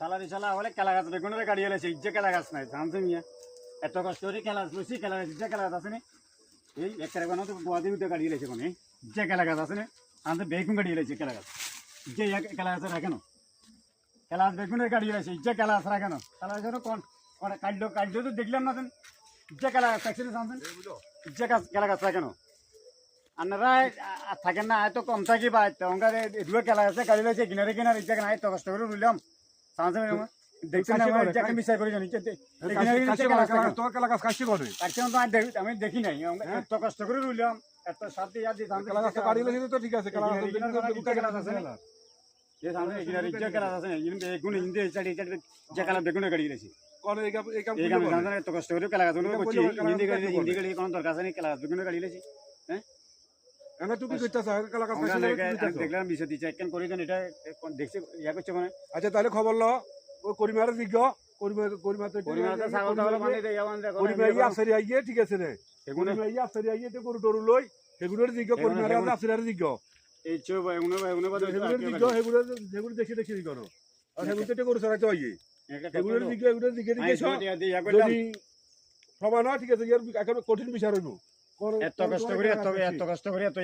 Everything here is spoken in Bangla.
সালারি শালা হলে কেলা গাছ বেগুনের গাড়ি এলেছে ইজ্জে কেলা গাছ নাই জানছেন ইয়া এত কষ্ট করে কেলা লুচি কেলা গাছ ইজ্জে কেলা গাছ আছে না এই একটা কোনো তো গোয়াদি উঠে গাড়ি এলেছে কোনে ইজ্জে কেলা গাছ আছে না আনতে বেগুন গাড়ি এলেছে কেলা গাছ ইজ্জে কেলা গাছ রাখেন কেলা গাছ বেগুনের গাড়ি এলেছে ইজ্জে কেলা গাছ রাখেন কেলা গাছ কোন কাটলো তো দেখলাম না ইজ্জে কেলা গাছ থাকছে জানছেন ইজ্জে গাছ কেলা গাছ রাখেন আপনারা থাকেন না এত কম থাকি বা অঙ্কা এগুলো কেলা আছে গাড়ি লাগছে কিনারে কিনারে ইচ্ছা না এত কষ্ট করে রইলাম দেখছেন বিচার করে জানি আমি দেখি নাই এত কষ্ট করে রইলাম এত সাথে ঠিক আছে বেগুনের গাড়ি গেছি এত কষ্ট করে কেলা গাছ হিন্দি গাড়ি কোনো দরকার আছে কেলা গাছ বেগুনের গাড়ি গেছি হ্যাঁ দেখলাম বিষয় দিচ্ছে একখান করে দেন এটা দেখছি ইয়া করছে মানে আচ্ছা তাহলে খবর ল ওই করিমার যোগ্য ঠিক আছে রে গরু টরু লই সেগুলোর যোগ্য করিমার যোগ্য এই সেগুলো দেখে দেখে করো আর সেগুলো তো গরু চড়াইতে হয় এগুলোর যোগ্য এগুলোর দিকে যদি সমান হয় ঠিক আছে এখন কঠিন বিচার হইব এত কষ্ট করে এত